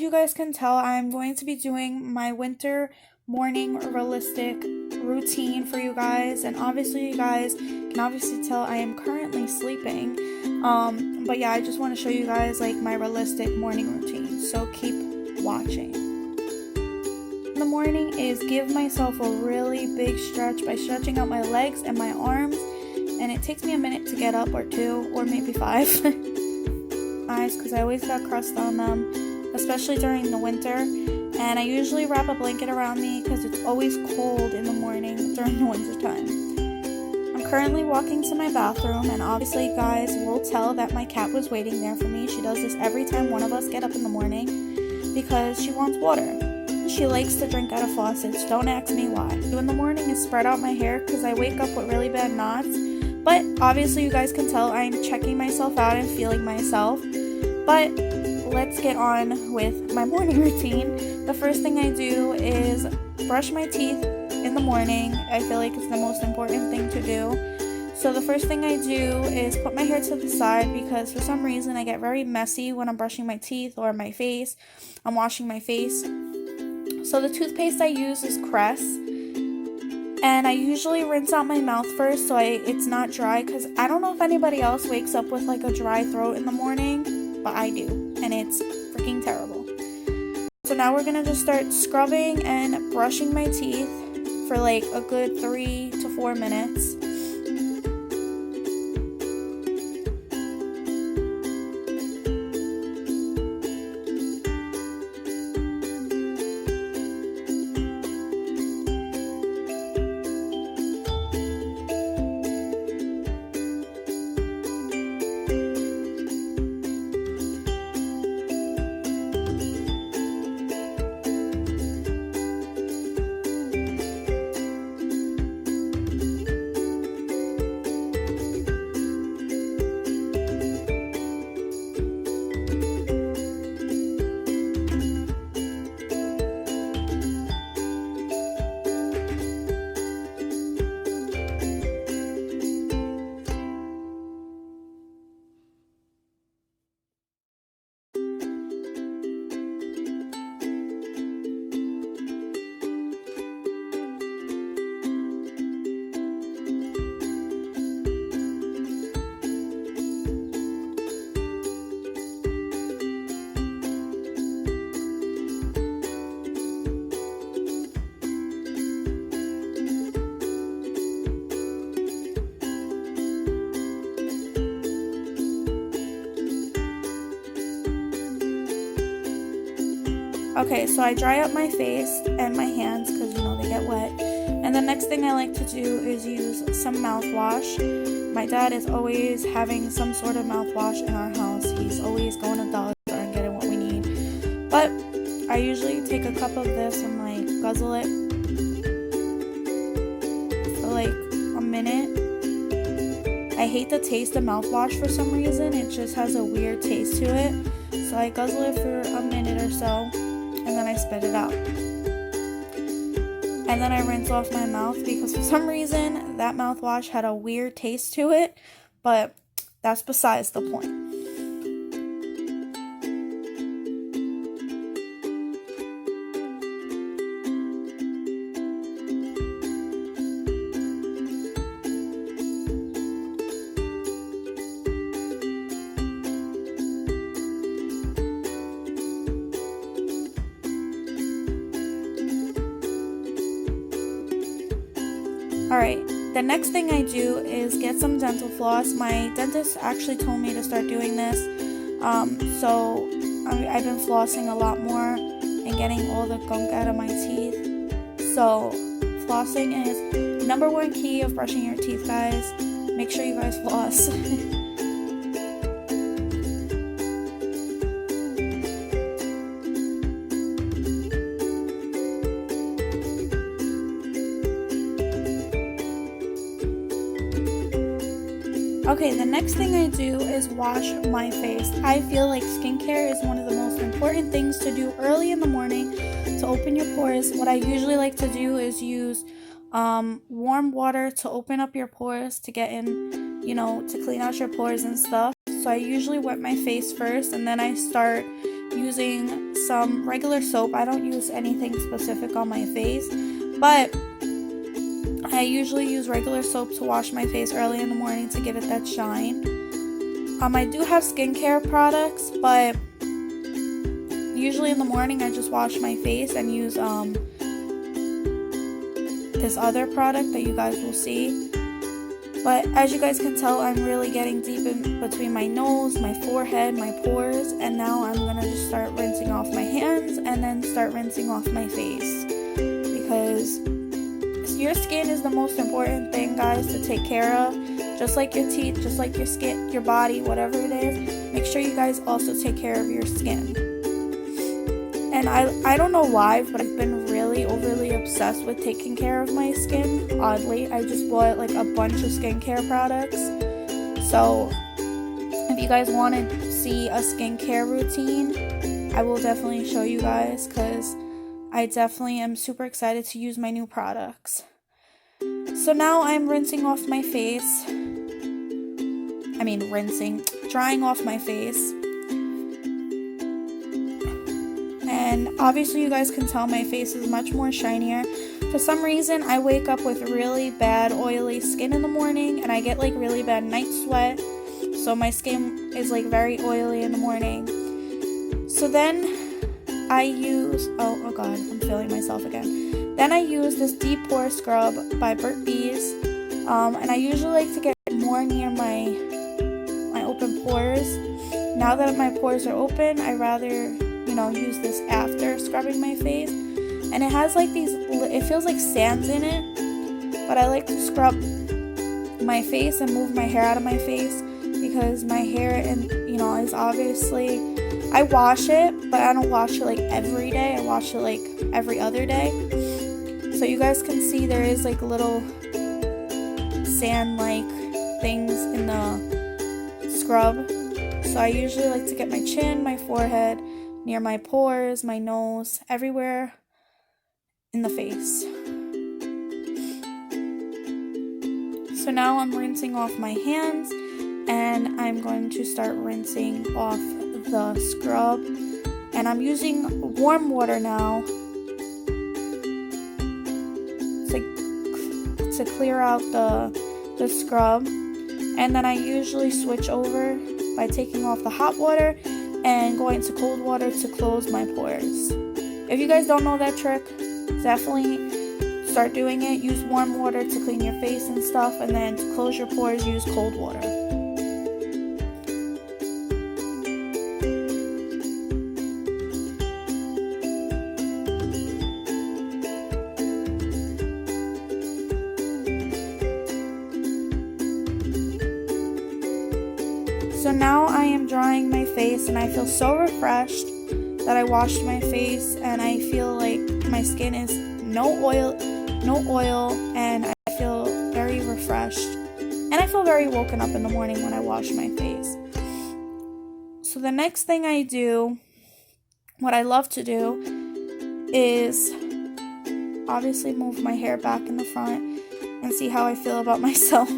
you guys can tell, I'm going to be doing my winter morning realistic routine for you guys, and obviously you guys can obviously tell I am currently sleeping. But yeah, I just want to show you guys like my realistic morning routine, so keep watching. In the morning is give myself a really big stretch by stretching out my legs and my arms, and it takes me a minute to get up, or 2 or maybe 5 eyes, because I always got crust on them, especially during the winter. And I usually wrap a blanket around me because it's always cold in the morning during the winter time. I'm currently walking to my bathroom, and obviously you guys will tell that my cat was waiting there for me. She does this every time one of us get up in the morning because she wants water. She likes to drink out of faucets. Don't ask me why. In the morning is spread out my hair because I wake up with really bad knots. But obviously you guys can tell I'm checking myself out and feeling myself. But let's get on with my morning routine. The first thing I do is brush my teeth in the morning. I feel like it's the most important thing to do. So the first thing I do is put my hair to the side because for some reason I get very messy when I'm brushing my teeth or my face. I'm washing my face. So the toothpaste I use is Crest. And I usually rinse out my mouth first so it's not dry, because I don't know if anybody else wakes up with like a dry throat in the morning, but I do, and it's freaking terrible. So now we're gonna just start scrubbing and brushing my teeth for like a good 3 to 4 minutes. Okay, so I dry up my face and my hands because, they get wet. And the next thing I like to do is use some mouthwash. My dad is always having some sort of mouthwash in our house. He's always going to Dollar Store and getting what we need. But I usually take a cup of this and guzzle it for a minute. I hate the taste of mouthwash for some reason. It just has a weird taste to it. So I guzzle it for a minute or so, and then I spit it out. And then I rinse off my mouth because for some reason that mouthwash had a weird taste to it, but that's besides the point. Alright, the next thing I do is get some dental floss. My dentist actually told me to start doing this, so I've been flossing a lot more and getting all the gunk out of my teeth. So flossing is number one key of brushing your teeth, guys. Make sure you guys floss. Okay, the next thing I do is wash my face. I feel like skincare is one of the most important things to do early in the morning to open your pores. What I usually like to do is use warm water to open up your pores, to get in, to clean out your pores and stuff. So I usually wet my face first, and then I start using some regular soap. I don't use anything specific on my face, but I usually use regular soap to wash my face early in the morning to give it that shine. I do have skincare products, but usually in the morning I just wash my face and use this other product that you guys will see. But as you guys can tell, I'm really getting deep in between my nose, my forehead, my pores, and now I'm gonna just start rinsing off my hands and then start rinsing off my face, because your skin is the most important thing, guys, to take care of. Just like your teeth, just like your skin, your body, whatever it is, make sure you guys also take care of your skin. And I don't know why, but I've been really overly obsessed with taking care of my skin. Oddly, I just bought like a bunch of skincare products. So if you guys want to see a skincare routine, I will definitely show you guys, because I definitely am super excited to use my new products. So now I'm rinsing off my face. Drying off my face. And obviously you guys can tell my face is much more shinier. For some reason, I wake up with really bad oily skin in the morning, and I get like really bad night sweat. So my skin is like very oily in the morning. So then I use, oh god, I'm feeling myself again. Then I use this Deep Pore Scrub by Burt's Bees. And I usually like to get more near my open pores. Now that my pores are open, I rather, use this after scrubbing my face. And it has like these, it feels like sands in it. But I like to scrub my face and move my hair out of my face, because my hair is obviously, I wash it, but I don't wash it like every day. I wash it like every other day. So you guys can see there is like little sand-like things in the scrub. So I usually like to get my chin, my forehead, near my pores, my nose, everywhere in the face. So now I'm rinsing off my hands, and I'm going to start rinsing off the scrub. And I'm using warm water now to clear out the scrub. And then I usually switch over by taking off the hot water and going to cold water to close my pores. If you guys don't know that trick, definitely start doing it. Use warm water to clean your face and stuff, and then to close your pores, use cold water. So now I am drying my face, and I feel so refreshed that I washed my face, and I feel like my skin is no oil, and I feel very refreshed. And I feel very woken up in the morning when I wash my face. So the next thing I do, what I love to do, is obviously move my hair back in the front and see how I feel about myself.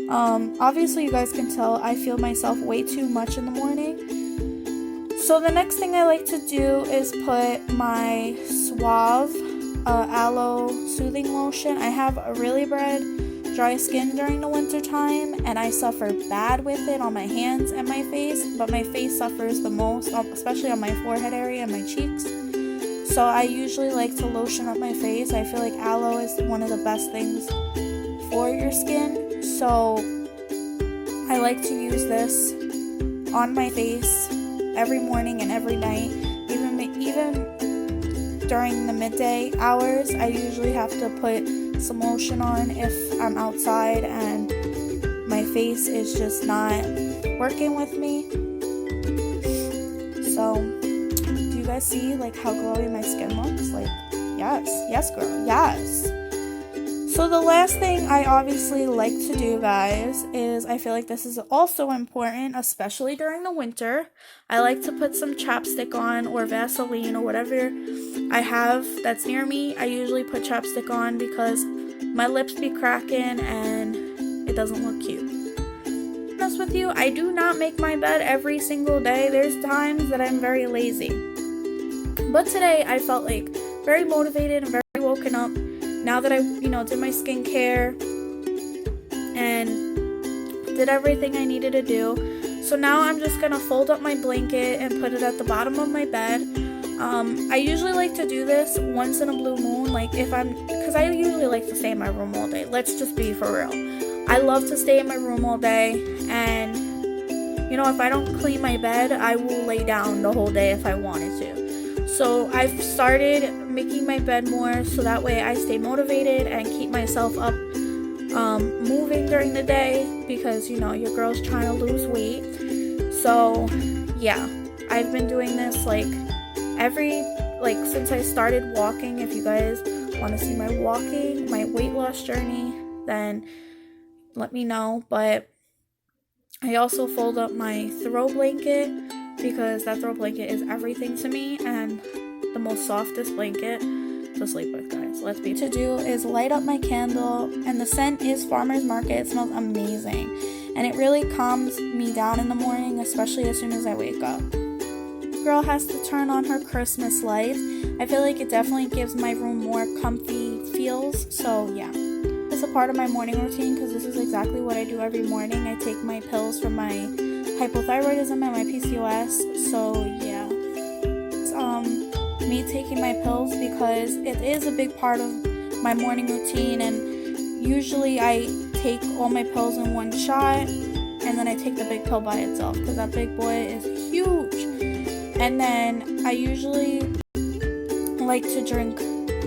Obviously you guys can tell I feel myself way too much in the morning. So the next thing I like to do is put my Suave Aloe Soothing Lotion. I have a really bad dry skin during the winter time, and I suffer bad with it on my hands and my face, but my face suffers the most, especially on my forehead area and my cheeks. So I usually like to lotion up my face. I feel like aloe is one of the best things for your skin. So I like to use this on my face every morning and every night. Even during the midday hours, I usually have to put some lotion on if I'm outside and my face is just not working with me. So do you guys see like how glowy my skin looks? Like, yes girl, yes. So the last thing I obviously like to do, guys, is I feel like this is also important, especially during the winter. I like to put some chapstick on, or Vaseline, or whatever I have that's near me. I usually put chapstick on because my lips be cracking and it doesn't look cute. honest with you, I do not make my bed every single day. There's times that I'm very lazy. But today I felt like very motivated and very woken up now that I, did my skincare and did everything I needed to do. So now I'm just gonna fold up my blanket and put it at the bottom of my bed. I usually like to do this once in a blue moon, like because I usually like to stay in my room all day. Let's just be for real. I love to stay in my room all day, and if I don't clean my bed, I will lay down the whole day if I wanted to. So I've started making my bed more so that way I stay motivated and keep myself up moving during the day, because your girl's trying to lose weight. So yeah, I've been doing this since I started walking. If you guys want to see my weight loss journey, then let me know. But I also fold up my throw blanket, because that throw blanket is everything to me and the most softest blanket to sleep with, guys. Let's be to do is light up my candle, and the scent is Farmer's Market. It smells amazing, and it really calms me down in the morning, especially as soon as I wake up. Girl has to turn on her Christmas lights. I feel like it definitely gives my room more comfy feels. So yeah, it's a part of my morning routine, because this is exactly what I do every morning. I take my pills for my hypothyroidism and my PCOS. So yeah, it's me taking my pills because it is a big part of my morning routine, and usually I take all my pills in one shot, and then I take the big pill by itself, because that big boy is huge. And then I usually like to drink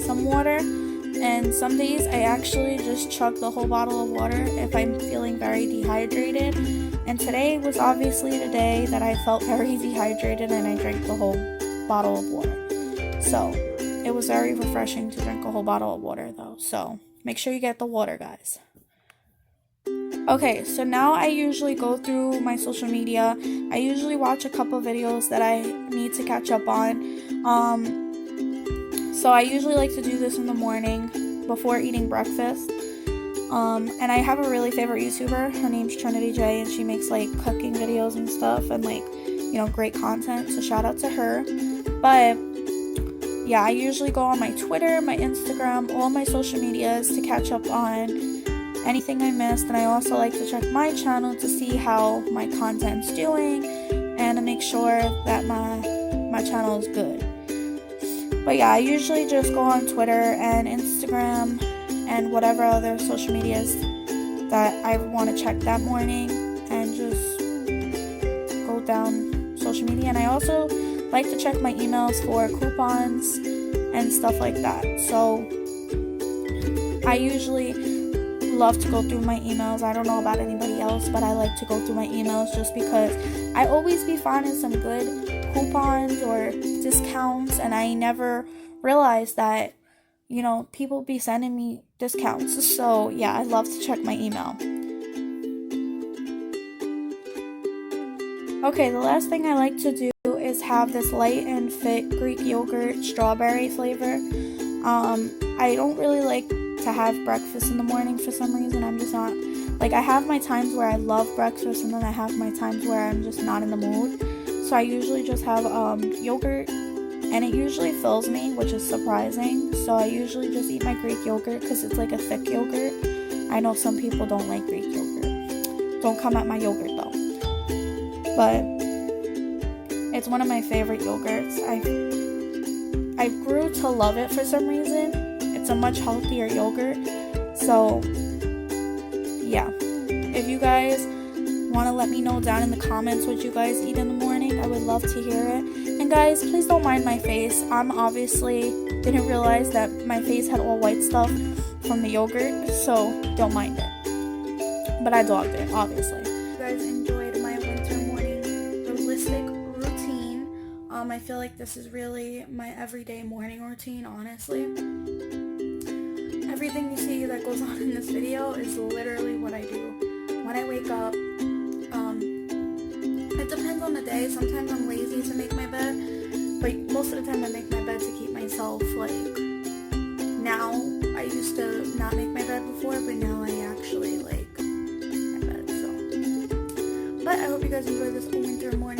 some water, and some days I actually just chug the whole bottle of water if I'm feeling very dehydrated. And today was obviously the day that I felt very dehydrated, and I drank the whole bottle of water. So it was very refreshing to drink a whole bottle of water though. So make sure you get the water, guys. Okay, so now I usually go through my social media. I usually watch a couple videos that I need to catch up on. So I usually like to do this in the morning before eating breakfast. And I have a really favorite YouTuber. Her name's Trinity J, and she makes cooking videos and stuff, and great content. So shout out to her. But yeah, I usually go on my Twitter, my Instagram, all my social medias to catch up on anything I missed. And I also like to check my channel to see how my content's doing and to make sure that my channel is good. But yeah, I usually just go on Twitter and Instagram and whatever other social medias that I want to check that morning, and just go down social media. And I also like to check my emails for coupons and stuff like that. So I usually love to go through my emails. I don't know about anybody else, but I like to go through my emails just because I always be finding some good coupons or discounts, and I never realized that people be sending me discounts. So yeah, I love to check my email. Okay, the last thing I like to do is have this light and fit Greek yogurt strawberry flavor. I don't really like to have breakfast in the morning for some reason. I'm just not, I have my times where I love breakfast, and then I have my times where I'm just not in the mood. So I usually just have yogurt, and it usually fills me, which is surprising. So I usually just eat my Greek yogurt because it's a thick yogurt. I know some people don't like Greek yogurt. Don't come at my yogurt though. But it's one of my favorite yogurts. I grew to love it for some reason. It's a much healthier yogurt. So yeah, if you guys want to let me know down in the comments what you guys eat in the morning, I would love to hear it. And guys, please don't mind my face. I'm obviously didn't realize that my face had all white stuff from the yogurt, so don't mind it. But I dogged it, obviously. You guys enjoyed my winter morning realistic routine. I feel like this is really my everyday morning routine, honestly. Everything you see that goes on in this video is literally what I do when I wake up. It depends on the day. Sometimes I'm lazy to make my bed, but most of the time I make my bed to keep myself now. I used to not make my bed before, but now I actually my bed. So you guys enjoyed this winter morning